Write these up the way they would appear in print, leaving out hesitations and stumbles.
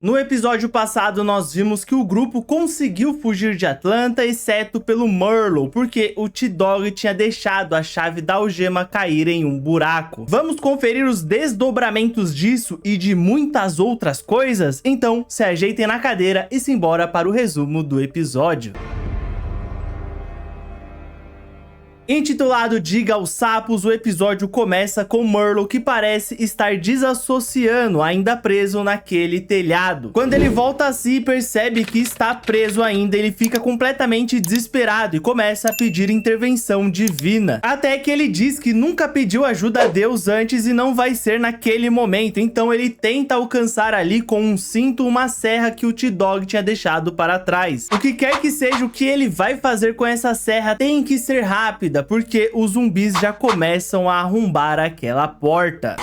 No episódio passado, nós vimos que o grupo conseguiu fugir de Atlanta, exceto pelo Merlo, porque o T-Dog tinha deixado a chave da algema cair em um buraco. Vamos conferir os desdobramentos disso e de muitas outras coisas? Então, se ajeitem na cadeira e simbora para o resumo do episódio. Intitulado Diga aos Sapos, o episódio começa com Merlo que parece estar desassociando, ainda preso naquele telhado. Quando ele volta a si e percebe que está preso ainda, ele fica completamente desesperado e começa a pedir intervenção divina. Até que ele diz que nunca pediu ajuda a Deus antes e não vai ser naquele momento, então ele tenta alcançar ali com um cinto uma serra que o T-Dog tinha deixado para trás. O que quer que seja o que ele vai fazer com essa serra tem que ser rápida, porque os zumbis já começam a arrombar aquela porta.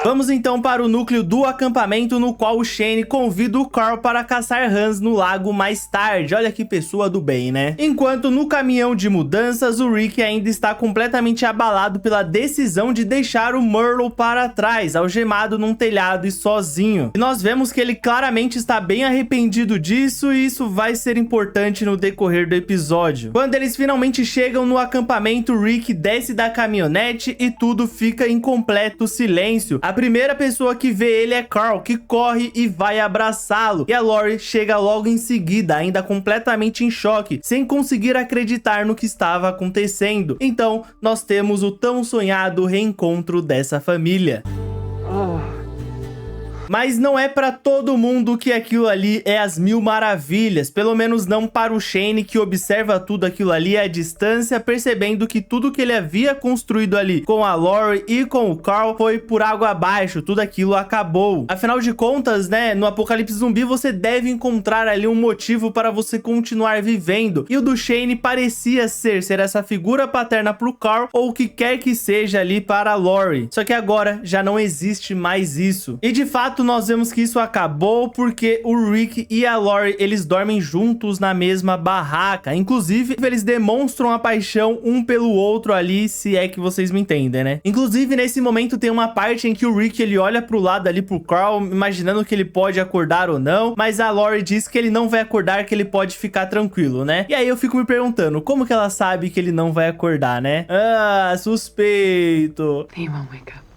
Vamos então para o núcleo do acampamento, no qual o Shane convida o Carl para caçar rãs no lago mais tarde. Olha que pessoa do bem, né? Enquanto no caminhão de mudanças, o Rick ainda está completamente abalado pela decisão de deixar o Merlo para trás, algemado num telhado e sozinho. E nós vemos que ele claramente está bem arrependido disso, e isso vai ser importante no decorrer do episódio. Quando eles finalmente chegam no acampamento, o Rick desce da caminhonete e tudo fica em completo silêncio. A primeira pessoa que vê ele é Carl, que corre e vai abraçá-lo. E a Lori chega logo em seguida, ainda completamente em choque, sem conseguir acreditar no que estava acontecendo. Então, nós temos o tão sonhado reencontro dessa família. Mas não é pra todo mundo que aquilo ali é as mil maravilhas, pelo menos não para o Shane, que observa tudo aquilo ali à distância, percebendo que tudo que ele havia construído ali com a Lori e com o Carl foi por água abaixo, tudo aquilo acabou. Afinal de contas, né, no apocalipse zumbi você deve encontrar ali um motivo para você continuar vivendo, e o do Shane parecia ser essa figura paterna pro Carl, ou o que quer que seja ali para a Lori. Só que agora já não existe mais isso. E de fato, nós vemos que isso acabou porque o Rick e a Lori, eles dormem juntos na mesma barraca. Inclusive, eles demonstram a paixão um pelo outro ali, se é que vocês me entendem, né? Inclusive, nesse momento tem uma parte em que o Rick, ele olha pro lado ali pro Carl, imaginando que ele pode acordar ou não, mas a Lori diz que ele não vai acordar, que ele pode ficar tranquilo, né? E aí eu fico me perguntando, como que ela sabe que ele não vai acordar, né? Ah, suspeito. He won't wake up.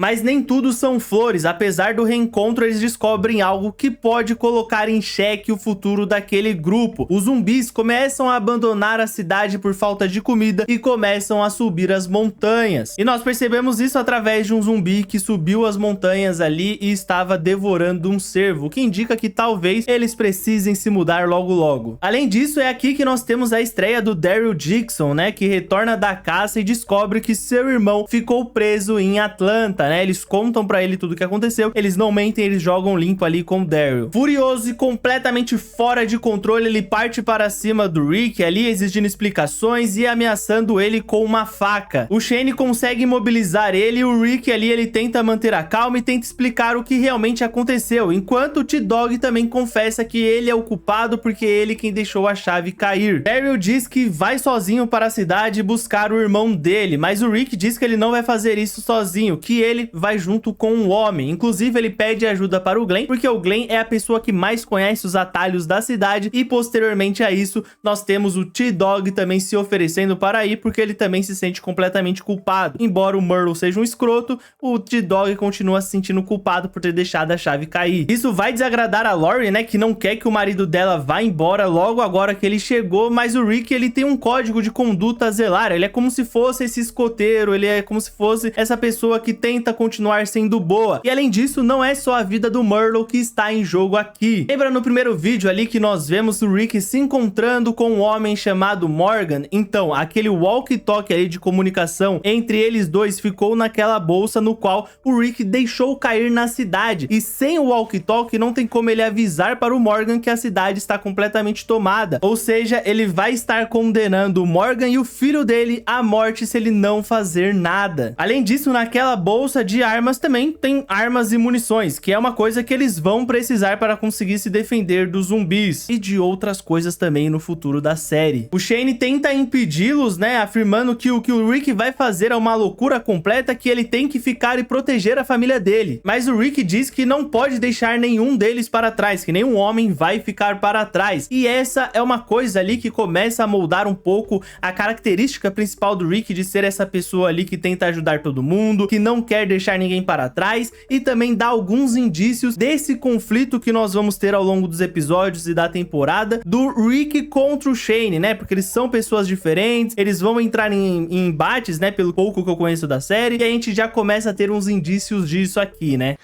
Mas nem tudo são flores. Apesar do reencontro, eles descobrem algo que pode colocar em xeque o futuro daquele grupo. Os zumbis começam a abandonar a cidade por falta de comida e começam a subir as montanhas. E nós percebemos isso através de um zumbi que subiu as montanhas ali e estava devorando um cervo, o que indica que talvez eles precisem se mudar logo logo. Além disso, é aqui que nós temos a estreia do Daryl Dixon, né, que retorna da caça e descobre que seu irmão ficou preso em Atlanta, né? Eles contam pra ele tudo o que aconteceu, eles não mentem, eles jogam limpo ali com o Daryl. Furioso e completamente fora de controle, ele parte para cima do Rick ali, exigindo explicações e ameaçando ele com uma faca. O Shane consegue imobilizar ele e o Rick ali, ele tenta manter a calma e tenta explicar o que realmente aconteceu, enquanto o T-Dog também confessa que ele é o culpado porque ele quem deixou a chave cair. Daryl diz que vai sozinho para a cidade buscar o irmão dele, mas o Rick diz que ele não vai fazer isso sozinho, que ele vai junto com um homem. Inclusive, ele pede ajuda para o Glenn, porque o Glenn é a pessoa que mais conhece os atalhos da cidade, e posteriormente a isso, nós temos o T-Dog também se oferecendo para ir, porque ele também se sente completamente culpado. Embora o Merlo seja um escroto, o T-Dog continua se sentindo culpado por ter deixado a chave cair. Isso vai desagradar a Lori, né, que não quer que o marido dela vá embora logo agora que ele chegou, mas o Rick, ele tem um código de conduta a zelar. Ele é como se fosse esse escoteiro, ele é como se fosse essa pessoa que tenta continuar sendo boa. E além disso, não é só a vida do Merlo que está em jogo aqui. Lembra no primeiro vídeo ali que nós vemos o Rick se encontrando com um homem chamado Morgan? Então, aquele walkie-talkie ali de comunicação entre eles dois ficou naquela bolsa no qual o Rick deixou cair na cidade. E sem o walkie-talkie não tem como ele avisar para o Morgan que a cidade está completamente tomada. Ou seja, ele vai estar condenando o Morgan e o filho dele à morte se ele não fazer nada. Além disso, naquela bolsa bolsa de armas também tem armas e munições, que é uma coisa que eles vão precisar para conseguir se defender dos zumbis e de outras coisas também no futuro da série. O Shane tenta impedi-los, né, afirmando que o Rick vai fazer é uma loucura completa, que ele tem que ficar e proteger a família dele. Mas o Rick diz que não pode deixar nenhum deles para trás, que nenhum homem vai ficar para trás. E essa é uma coisa ali que começa a moldar um pouco a característica principal do Rick, de ser essa pessoa ali que tenta ajudar todo mundo, que não quer deixar ninguém para trás, e também dá alguns indícios desse conflito que nós vamos ter ao longo dos episódios e da temporada, do Rick contra o Shane, né? Porque eles são pessoas diferentes, eles vão entrar em embates, né? Pelo pouco que eu conheço da série, e a gente já começa a ter uns indícios disso aqui, né?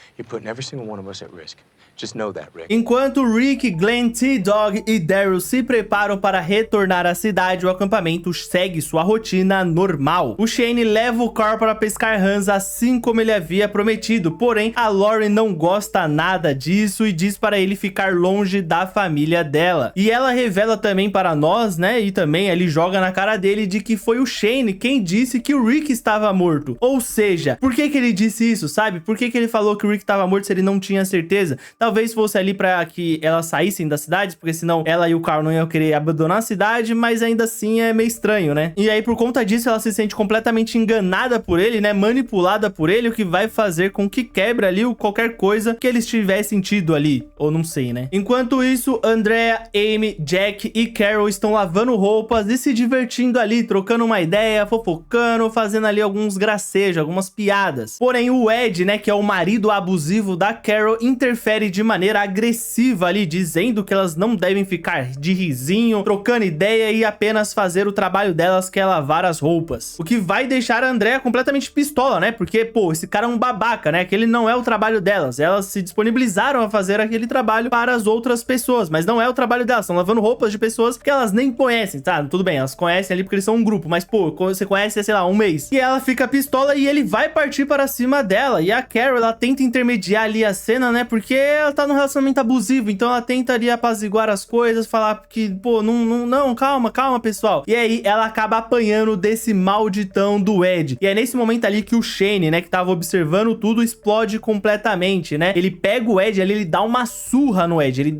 Enquanto Rick, Glenn, T-Dog e Daryl se preparam para retornar à cidade, o acampamento segue sua rotina normal. O Shane leva o Carl para pescar rãs, assim como ele havia prometido, porém a Lauren não gosta nada disso e diz para ele ficar longe da família dela. E ela revela também para nós, né, e também ele joga na cara dele de que foi o Shane quem disse que o Rick estava morto. Ou seja, por que ele disse isso, sabe? Por que ele falou que o Rick estava morto se ele não tinha certeza? Talvez fosse ali pra que elas saíssem da cidade, porque senão ela e o Carl não iam querer abandonar a cidade, mas ainda assim é meio estranho, né? E aí, por conta disso, ela se sente completamente enganada por ele, né? Manipulada por ele, o que vai fazer com que quebre ali qualquer coisa que eles tivessem tido ali. Ou não sei, né? Enquanto isso, Andrea, Amy, Jack e Carol estão lavando roupas e se divertindo ali, trocando uma ideia, fofocando, fazendo ali alguns gracejos, algumas piadas. Porém, o Ed, né, que é o marido abusivo da Carol, interfere de maneira agressiva ali, dizendo que elas não devem ficar de risinho, trocando ideia e apenas fazer o trabalho delas, que é lavar as roupas. O que vai deixar a Andrea completamente pistola, né? Porque, pô, esse cara é um babaca, né? Aquele não é o trabalho delas. Elas se disponibilizaram a fazer aquele trabalho para as outras pessoas, mas não é o trabalho delas. Estão lavando roupas de pessoas que elas nem conhecem, tá? Tudo bem, elas conhecem ali porque eles são um grupo, mas, pô, você conhece, sei lá, um mês. E ela fica pistola e ele vai partir para cima dela. E a Carol, ela tenta intermediar ali a cena, né? Porque ela tá num relacionamento abusivo, então ela tentaria apaziguar as coisas, falar que, pô, não, calma, pessoal. E aí ela acaba apanhando desse malditão do Ed. E é nesse momento ali que o Shane, né, que tava observando tudo, explode completamente, né? Ele pega o Ed ali, ele dá uma surra no Ed, ele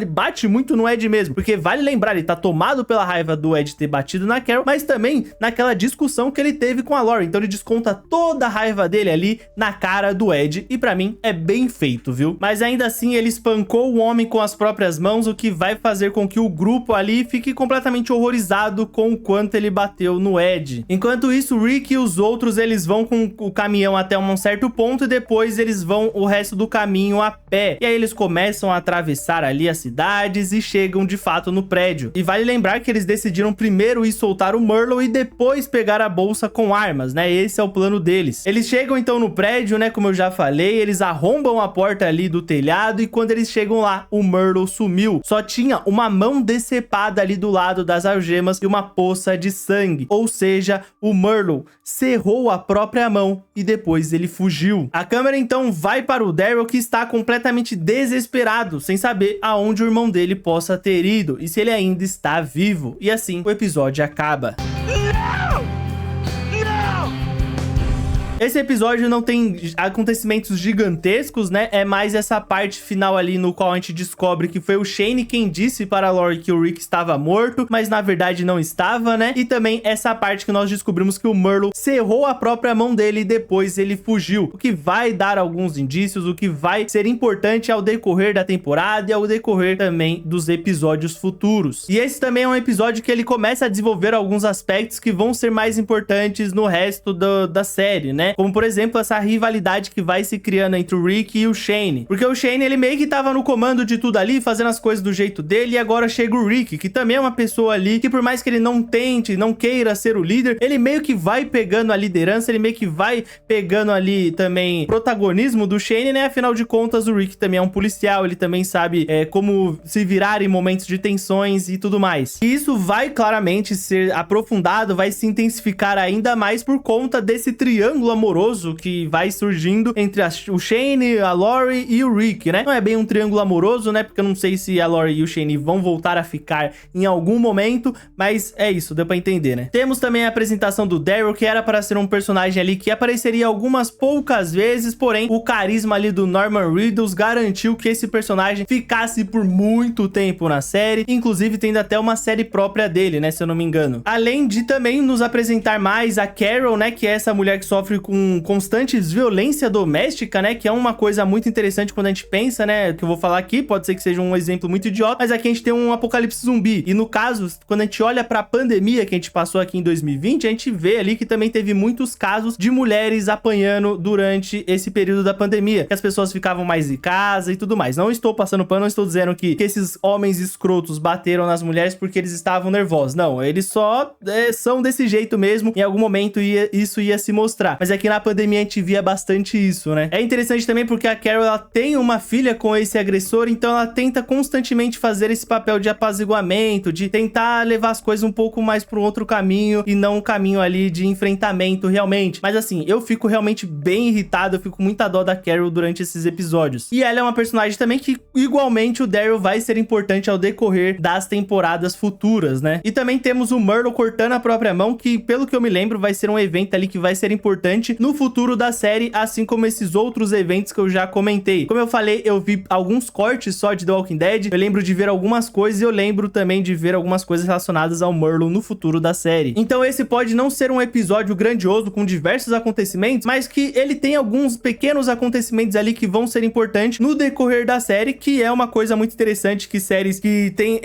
bate muito no Ed mesmo, porque vale lembrar, ele tá tomado pela raiva do Ed ter batido na Carol, mas também naquela discussão que ele teve com a Lauren, então ele desconta toda a raiva dele ali na cara do Ed, e pra mim é bem feito, viu? Mas ainda assim ele espancou o homem com as próprias mãos, o que vai fazer com que o grupo ali fique completamente horrorizado com o quanto ele bateu no Ed. Enquanto isso, o Rick e os outros, eles vão com o caminhão até um certo ponto e depois eles vão o resto do caminho a pé. E aí eles começam a atravessar ali as cidades e chegam de fato no prédio. E vale lembrar que eles decidiram primeiro ir soltar o Merlo e depois pegar a bolsa com armas, né? Esse é o plano deles. Eles chegam então no prédio, né? Como eu já falei, eles arrombam a porta ali do telhado e quando eles chegam lá, o Merlo sumiu. Só tinha uma mão decepada ali do lado das algemas e uma poça de sangue. Ou seja, o Merlo cerrou a própria mão e depois ele fugiu. A câmera então vai para o Daryl, que está completamente desesperado, sem saber aonde o irmão dele possa ter ido e se ele ainda está vivo. E assim o episódio acaba. Esse episódio não tem acontecimentos gigantescos, né? É mais essa parte final ali no qual a gente descobre que foi o Shane quem disse para a Lauren que o Rick estava morto, mas na verdade não estava, né? E também essa parte que nós descobrimos que o Merlo cerrou a própria mão dele e depois ele fugiu. O que vai dar alguns indícios, o que vai ser importante ao decorrer da temporada e ao decorrer também dos episódios futuros. E esse também é um episódio que ele começa a desenvolver alguns aspectos que vão ser mais importantes no resto da série, né? Como, por exemplo, essa rivalidade que vai se criando entre o Rick e o Shane. Porque o Shane, ele meio que tava no comando de tudo ali, fazendo as coisas do jeito dele, e agora chega o Rick, que também é uma pessoa ali, que por mais que ele não tente, não queira ser o líder, ele meio que vai pegando a liderança, ele meio que vai pegando ali também protagonismo do Shane, né? Afinal de contas, o Rick também é um policial, ele também sabe como se virar em momentos de tensões e tudo mais. E isso vai claramente ser aprofundado, vai se intensificar ainda mais por conta desse triângulo amoroso que vai surgindo entre o Shane, a Lori e o Rick, né? Não é bem um triângulo amoroso, né? Porque eu não sei se a Lori e o Shane vão voltar a ficar em algum momento, mas é isso, deu pra entender, né? Temos também a apresentação do Daryl, que era para ser um personagem ali que apareceria algumas poucas vezes, porém o carisma ali do Norman Reedus garantiu que esse personagem ficasse por muito tempo na série, inclusive tendo até uma série própria dele, né, se eu não me engano. Além de também nos apresentar mais a Carol, né, que é essa mulher que sofre com constantes violência doméstica, né, que é uma coisa muito interessante quando a gente pensa, né, que eu vou falar aqui, pode ser que seja um exemplo muito idiota, mas aqui a gente tem um apocalipse zumbi, e no caso, quando a gente olha pra pandemia que a gente passou aqui em 2020, a gente vê ali que também teve muitos casos de mulheres apanhando durante esse período da pandemia, que as pessoas ficavam mais em casa e tudo mais. Não estou passando pano, não estou dizendo que esses homens escrotos bateram nas mulheres porque eles estavam nervosos. Não, eles só são desse jeito mesmo. Em algum momento isso ia se mostrar. Mas aqui na pandemia a gente via bastante isso, né? É interessante também porque a Carol, ela tem uma filha com esse agressor, então ela tenta constantemente fazer esse papel de apaziguamento, de tentar levar as coisas um pouco mais para um outro caminho e não um caminho ali de enfrentamento realmente. Mas assim, eu fico realmente bem irritado, eu fico com muita dó da Carol durante esses episódios. E ela é uma personagem também que, igualmente, o Daryl vai ser importante ao decorrer das temporadas futuras, né? E também temos o Murdoch cortando a própria mão, que, pelo que eu me lembro, vai ser um evento ali que vai ser importante no futuro da série, assim como esses outros eventos que eu já comentei. Como eu falei, eu vi alguns cortes só de The Walking Dead, eu lembro de ver algumas coisas e eu lembro também de ver algumas coisas relacionadas ao Murdoch no futuro da série. Então esse pode não ser um episódio grandioso com diversos acontecimentos, mas que ele tem alguns pequenos acontecimentos ali que vão ser importantes no decorrer da série, que é uma coisa muito interessante, que séries que tem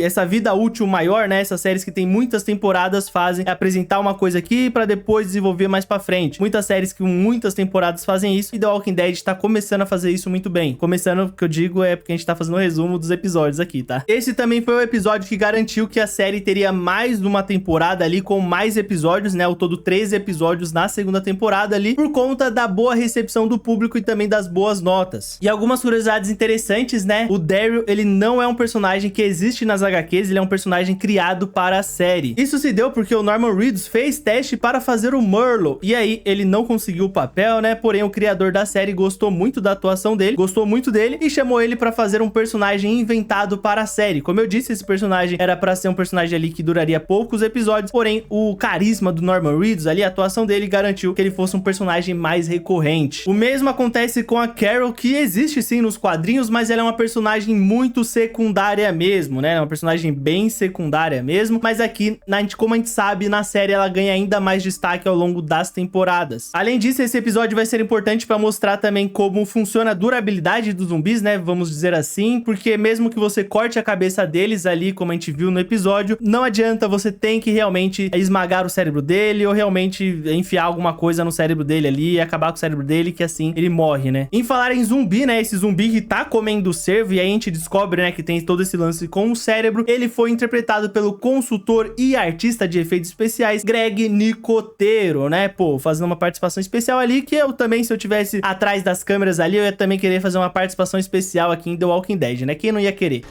essa vida útil maior, né, essas séries que tem muitas temporadas fazem apresentar uma coisa aqui pra depois desenvolver mais pra frente. Muitas séries com muitas temporadas fazem isso e The Walking Dead tá começando a fazer isso muito bem. Começando, o que eu digo é porque a gente tá fazendo um resumo dos episódios aqui, tá? Esse também foi o episódio que garantiu que a série teria mais uma temporada ali com mais episódios, né, ao todo 13 episódios na segunda temporada ali, por conta da boa recepção do público e também das boas notas. E algumas curiosidades interessantes, né, o Daryl, ele não é um personagem que existe nas HQs, ele é um personagem criado para a série. Isso se deu porque o Norman Reedus fez teste para fazer o Murloc, e aí ele não conseguiu o papel, né, porém o criador da série gostou muito da atuação dele, gostou muito dele e chamou ele para fazer um personagem inventado para a série. Como eu disse, esse personagem era para ser um personagem ali que duraria poucos episódios, porém o carisma do Norman Reedus ali, a atuação dele garantiu que ele fosse um personagem mais recorrente. O mesmo acontece com a Carol, que existe sim nos quadrinhos, mas ela é uma personagem muito secundária mesmo, né? É uma personagem bem secundária mesmo, mas aqui, como a gente sabe, na série ela ganha ainda mais destaque ao longo das temporadas. Além disso, esse episódio vai ser importante para mostrar também como funciona a durabilidade dos zumbis, né? Vamos dizer assim, porque mesmo que você corte a cabeça deles ali, como a gente viu no episódio, não adianta, você tem que realmente esmagar o cérebro dele ou realmente enfiar alguma coisa no cérebro dele ali e acabar com o cérebro dele, que assim ele morre, né? Em falar em zumbi, né, esse zumbi que tá comendo o cervo, e aí a gente descobre, né, que tem todo esse lance com o cérebro, ele foi interpretado pelo consultor e artista de efeitos especiais Greg Nicotero, né? Pô, fazendo uma participação especial ali, que eu também, se eu tivesse atrás das câmeras ali, eu ia também querer fazer uma participação especial aqui em The Walking Dead, né? Quem não ia querer?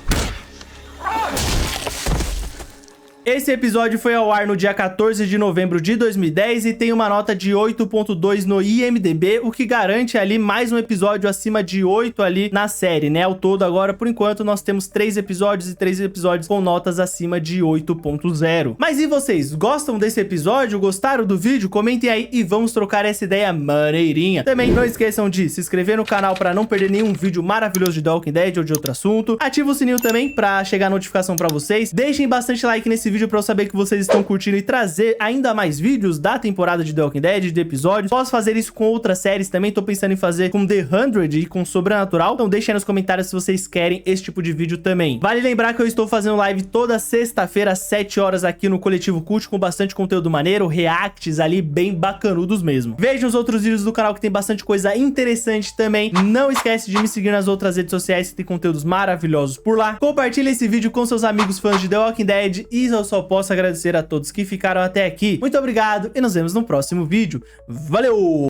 Esse episódio foi ao ar no dia 14 de novembro de 2010 e tem uma nota de 8.2 no IMDb, o que garante ali mais um episódio acima de 8 ali na série, né? Ao todo agora, por enquanto, nós temos 3 episódios e 3 episódios com notas acima de 8.0. Mas e vocês? Gostam desse episódio? Gostaram do vídeo? Comentem aí e vamos trocar essa ideia maneirinha. Também não esqueçam de se inscrever no canal para não perder nenhum vídeo maravilhoso de The Walking Dead ou de outro assunto. Ativa o sininho também para chegar a notificação para vocês. Deixem bastante like nesse vídeo para eu saber que vocês estão curtindo e trazer ainda mais vídeos da temporada de The Walking Dead, de episódios. Posso fazer isso com outras séries também, tô pensando em fazer com The 100 e com Sobrenatural, então deixem aí nos comentários se vocês querem esse tipo de vídeo também. Vale lembrar que eu estou fazendo live toda sexta-feira às 7 horas aqui no Coletivo Cult, com bastante conteúdo maneiro, reacts ali bem bacanudos mesmo. Vejam os outros vídeos do canal que tem bastante coisa interessante também. Não esquece de me seguir nas outras redes sociais que tem conteúdos maravilhosos por lá. Compartilhe esse vídeo com seus amigos fãs de The Walking Dead e eu só posso agradecer a todos que ficaram até aqui. Muito obrigado e nos vemos no próximo vídeo. Valeu!